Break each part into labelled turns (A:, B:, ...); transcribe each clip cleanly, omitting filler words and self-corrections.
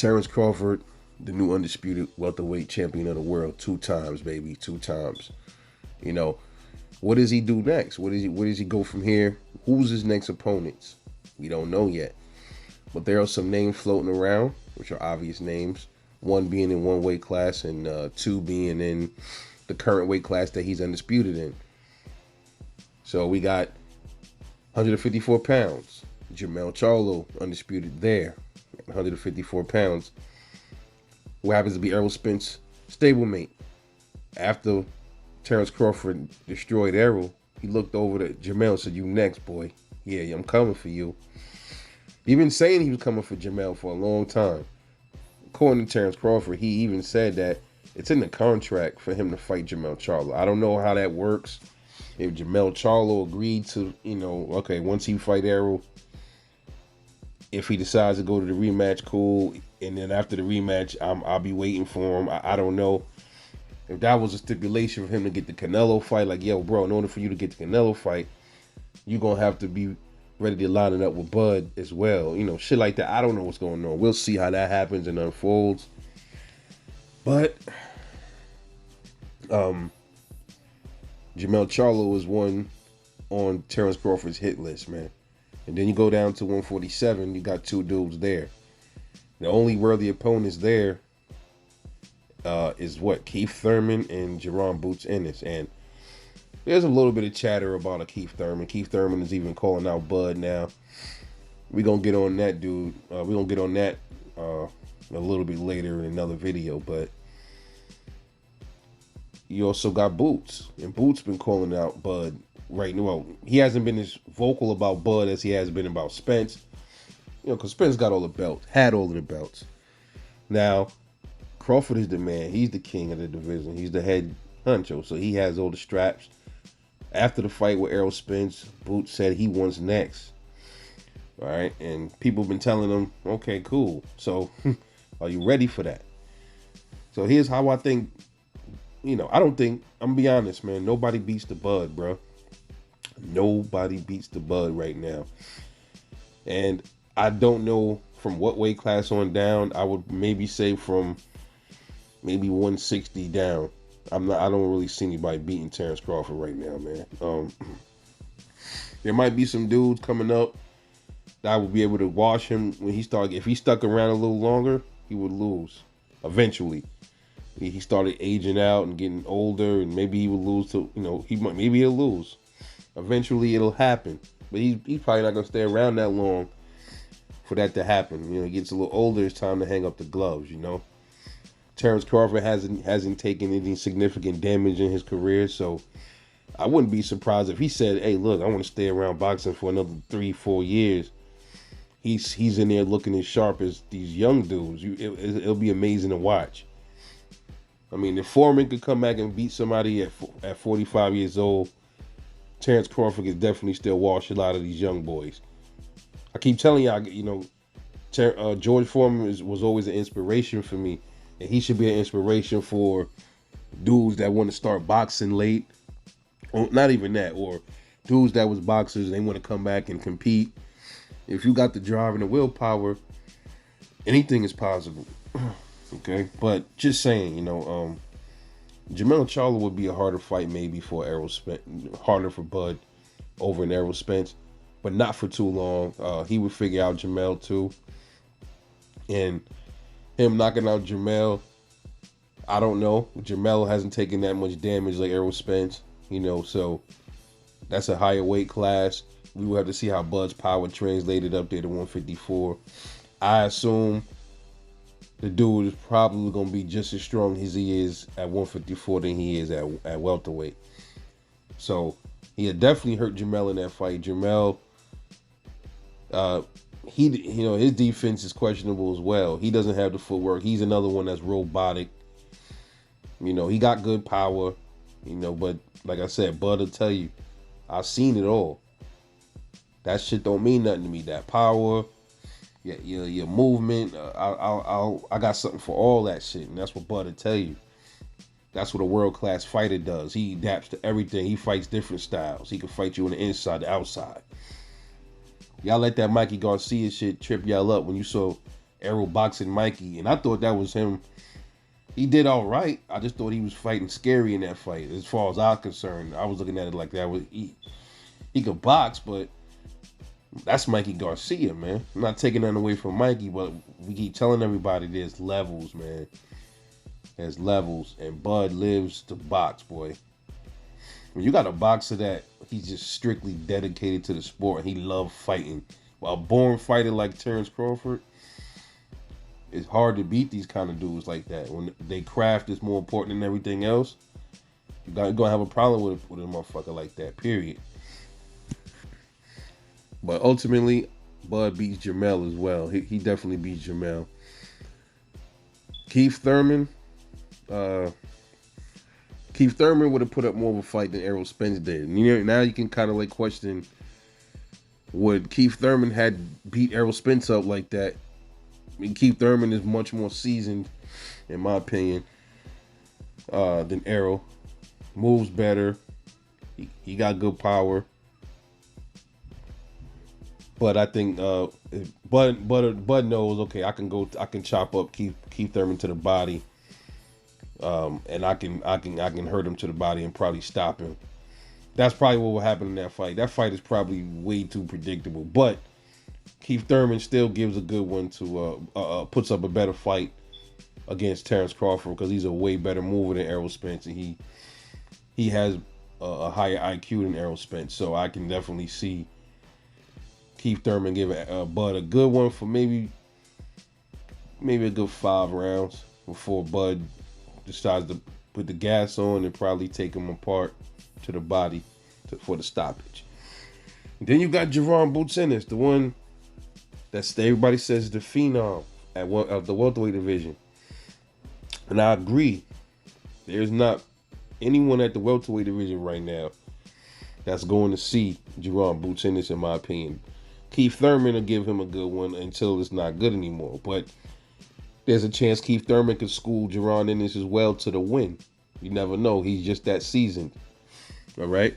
A: Terence Crawford, the new undisputed welterweight champion of the world, 2 times, baby, 2 times. You know, what does he do next? Where does he go from here? Who's his next opponents? We don't know yet. But there are some names floating around, which are obvious names. One being in one weight class and two being in the current weight class that he's undisputed in. So we got 154 pounds. Charlo, undisputed there. 154 pounds. Who happens to be Errol Spence stablemate. After Terence Crawford destroyed Errol, he looked over to Jamel and said, "You next, boy. Yeah, I'm coming for you." He been saying he was coming for Jamel for a long time. According to Terence Crawford, he even said that it's in the contract for him to fight Charlo. I don't know how that works. If Charlo agreed to, okay, once he fight Errol, if he decides to go to the rematch, cool. And then after the rematch, I'll be waiting for him. I don't know. If that was a stipulation for him to get the Canelo fight, like, yo, bro, in order for you to get the Canelo fight, you're going to have to be ready to line it up with Bud as well. Shit like that. I don't know what's going on. We'll see how that happens and unfolds. But Jamel Charlo is one on Terence Crawford's hit list, man. And then you go down to 147, you got two dudes there. The only worthy opponents there is Keith Thurman and Jerron Boots Ennis. And there's a little bit of chatter about a Keith Thurman. Keith Thurman is even calling out Bud now. We're going to get on that, dude. We're going to get on that a little bit later in another video. But you also got Boots. And Boots been calling out Bud right now. Well, he hasn't been as vocal about Bud as he has been about Spence. Because Spence got all the belts. Had all of the belts. Now, Crawford is the man. He's the king of the division. He's the head honcho. So he has all the straps. After the fight with Errol Spence, Boots said he wants next. All right. And people have been telling him, okay, cool. So are you ready for that? So here's how I think. I'm going to be honest, man. Nobody beats the Bud, bro. Nobody beats the Bud right now. And I don't know from what weight class on down. I would maybe say from maybe 160 down. I don't really see anybody beating Terence Crawford right now, man. There might be some dudes coming up that would be able to wash him when if he stuck around a little longer, he would lose eventually. He started aging out and getting older, and maybe he would lose to, maybe he'll lose. Eventually it'll happen. But he's probably not gonna stay around that long for that to happen. He gets a little older, it's time to hang up the gloves, Terence Crawford hasn't taken any significant damage in his career, so I wouldn't be surprised if he said, "Hey, look, I want to stay around boxing for another 3-4 years." He's in there looking as sharp as these young dudes. It'll be amazing to watch. I mean, if Foreman could come back and beat somebody at 45 years old, Terence Crawford could definitely still wash a lot of these young boys. I keep telling y'all, George Foreman was always an inspiration for me. And he should be an inspiration for dudes that want to start boxing late. Or not even that. Or dudes that was boxers and they want to come back and compete. If you got the drive and the willpower, anything is possible. Okay? But just saying, Jamel Charlo would be a harder fight maybe for Errol Spence. Harder for Bud over in Errol Spence. But not for too long. He would figure out Jamel too. And him knocking out Jamel, I don't know. Jamel hasn't taken that much damage like Errol Spence, so that's a higher weight class. We will have to see how Bud's power translated up there to 154. I assume the dude is probably going to be just as strong as he is at 154 than he is at welterweight. So he had definitely hurt Jamel in that fight. Jamel, his defense is questionable as well. He doesn't have the footwork. He's another one that's robotic. He got good power, but like I said, Bud will tell you, I've seen it all. That shit don't mean nothing to me. That power, your movement, I got something for all that shit, and that's what Bud will tell you. That's what a world-class fighter does. He adapts to everything. He fights different styles. He can fight you on the inside, the outside. Y'all let that Mikey Garcia shit trip y'all up when you saw Errol boxing Mikey, and I thought that was him. He did all right. I just thought he was fighting scary in that fight. As far as I'm concerned, I was looking at it like that. He could box, but that's Mikey Garcia, man. I'm not taking nothing away from Mikey, but we keep telling everybody there's levels, man. There's levels, and Bud lives to box, boy. When you got a boxer that he's just strictly dedicated to the sport and he loves fighting, while a born fighter like Terence Crawford, it's hard to beat these kind of dudes like that. When they craft is more important than everything else, you're gonna have a problem with a motherfucker like that, period. But ultimately, Bud beats Jamel as well. He definitely beats Jamel. Keith Thurman, uh, Keith Thurman would have put up more of a fight than Errol Spence did. And, now you can kind of like question, would Keith Thurman had beat Errol Spence up like that? I mean, Keith Thurman is much more seasoned, in my opinion, than Errol. Moves better. He got good power. But I think Bud knows, okay, I can chop up Keith Thurman to the body. And I can hurt him to the body and probably stop him. That's probably what will happen in that fight. That fight is probably way too predictable. But Keith Thurman still gives a good one to puts up a better fight against Terence Crawford because he's a way better mover than Errol Spence, and he has a higher IQ than Errol Spence. So I can definitely see Keith Thurman give Bud a good one for maybe a good 5 rounds before Bud decides to put the gas on and probably take him apart to the body for the stoppage. Then you got Jaron Boots Ennis, the one that's everybody says the phenom of the welterweight division. And I agree. There's not anyone at the welterweight division right now that's going to see Jaron Boots Ennis, in my opinion. Keith Thurman will give him a good one until it's not good anymore. But there's a chance Keith Thurman could school Jaron Ennis as well to the win. You never know. He's just that seasoned. All right.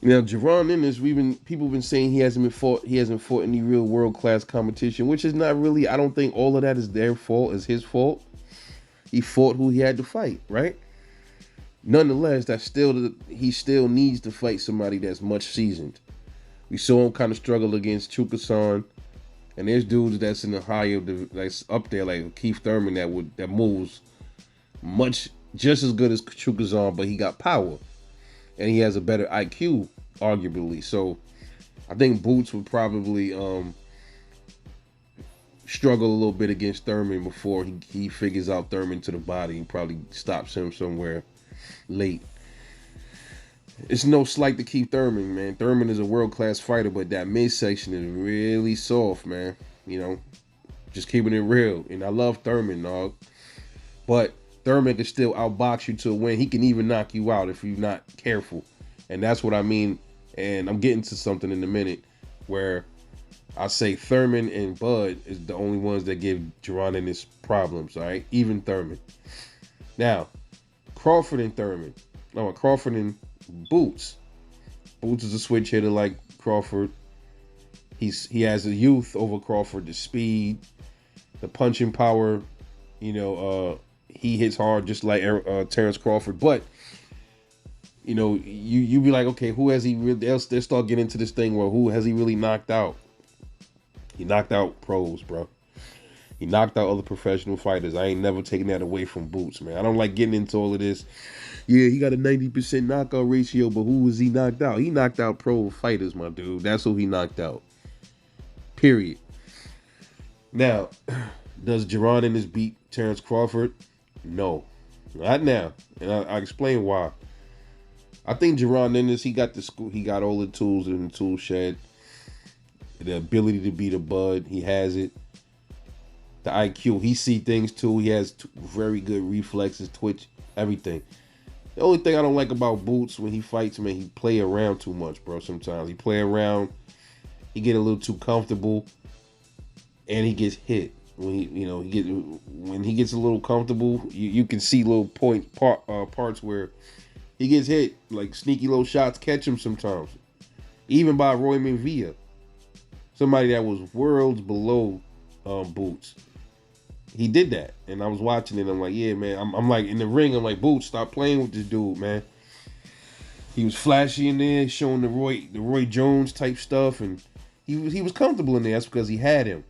A: Now, Jaron Ennis, people have been saying he hasn't fought any real world class competition, which is not really. I don't think all of that is their fault. It's his fault. He fought who he had to fight, right? Nonetheless, he still needs to fight somebody that's much seasoned. We saw him kind of struggle against Chukasan, and there's dudes that's in the higher, that's up there like Keith Thurman that moves much just as good as Chukasan, but he got power, and he has a better IQ, arguably. So I think Boots would probably struggle a little bit against Thurman before he figures out Thurman to the body and probably stops him somewhere late. It's no slight to Keith Thurman, man. Thurman is a world-class fighter, but that midsection is really soft, man. Just keeping it real. And I love Thurman, dog. But Thurman can still outbox you to a win. He can even knock you out if you're not careful. And that's what I mean. And I'm getting to something in a minute where I say Thurman and Bud is the only ones that give Jaron Ennis problems, all right? Even Thurman. Now, Crawford and Thurman. No, Crawford and Boots. Boots is a switch hitter like Crawford. He has a youth over Crawford, the speed, the punching power. He hits hard just like Terence Crawford. But you be like, okay, who has he really? They'll start getting into this thing where who has he really knocked out? He knocked out pros, bro. He knocked out other professional fighters. I ain't never taking that away from Boots, man. I don't like getting into all of this. Yeah, he got a 90% knockout ratio, but who was he knocked out? He knocked out pro fighters, my dude. That's who he knocked out. Period. Now, does Jaron Ennis beat Terence Crawford? No. Not now. And I explain why. I think Jaron Ennis, he got all the tools in the tool shed. The ability to beat a Bud, he has it. The IQ, he see things too. He has very good reflexes, twitch, everything. The only thing I don't like about Boots when he fights, man, he play around too much, bro. Sometimes he play around, he get a little too comfortable, and he gets hit. When he gets a little comfortable, you can see little parts where he gets hit, like sneaky little shots catch him sometimes, even by Roy Villa, somebody that was worlds below Boots. He did that, and I was watching it. I'm like, yeah, man. I'm like in the ring. I'm like, Boots, stop playing with this dude, man. He was flashy in there, showing the Roy Jones type stuff, and he was comfortable in there. That's because he had him.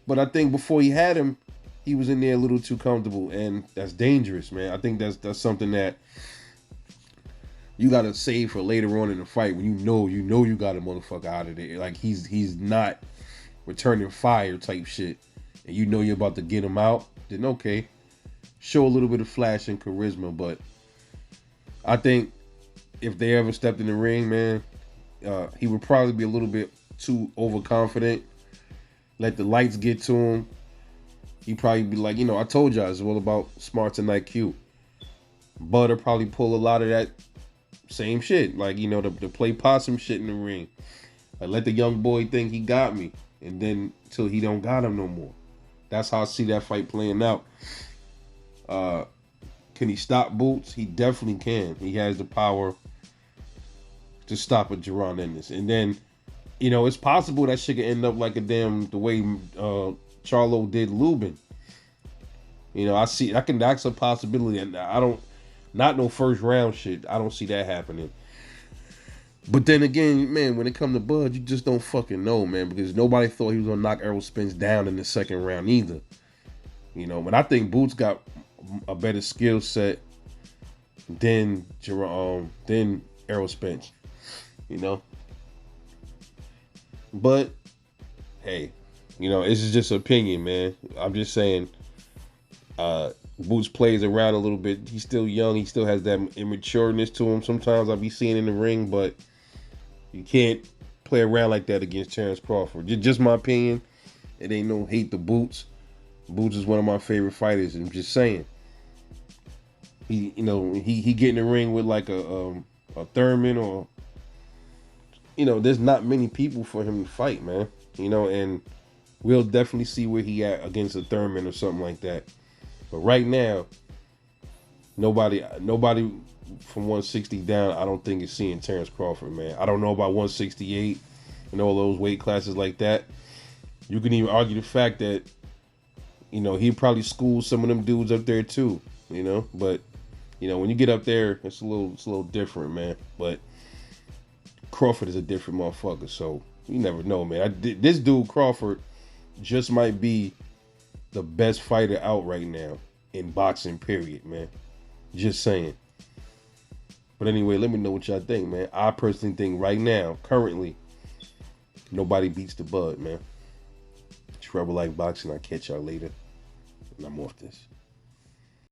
A: But I think before he had him, he was in there a little too comfortable, and that's dangerous, man. I think that's something that you gotta save for later on in the fight when you got a motherfucker out of there. Like he's not returning fire type shit, and you know you're about to get him out. Then okay, show a little bit of flash and charisma. But I think if they ever stepped in the ring, man, he would probably be a little bit too overconfident. Let the lights get to him. He'd probably be like, I told y'all it's all about smarts and IQ. Bud will probably pull a lot of that same shit. Like, the play possum shit in the ring. Like, let the young boy think he got me. And then till he don't got him no more. That's how I see that fight playing out. Can he stop Boots? He definitely can. He has the power to stop a Jaron Ennis. And then, it's possible that shit could end up like the way Charlo did Lubin. That's a possibility. And not no first round shit. I don't see that happening. But then again, man, when it comes to Bud, you just don't fucking know, man, because nobody thought he was gonna knock Errol Spence down in the second round either. But I think Boots got a better skill set than Errol Spence. But hey, this is just opinion, man. I'm just saying, Boots plays around a little bit. He's still young. He still has that immatureness to him. Sometimes I'll be seeing in the ring, but you can't play around like that against Terence Crawford. Just my opinion. It ain't no hate to Boots. Boots is one of my favorite fighters. I'm just saying. He get in the ring with like a Thurman or, there's not many people for him to fight, man. And we'll definitely see where he at against a Thurman or something like that. But right now, nobody from 160 down, I don't think is seeing Terence Crawford, man. I don't know about 168 and all those weight classes like that. You can even argue the fact that, he probably schooled some of them dudes up there too, But, when you get up there, it's a little different, man. But Crawford is a different motherfucker, so you never know, man. This dude, Crawford, just might be the best fighter out right now in boxing, period, man. Just saying. But anyway, let me know what y'all think, man. I personally think right now, currently, nobody beats the Bud, man. Trouble like boxing. I'll catch y'all later. And I'm off this.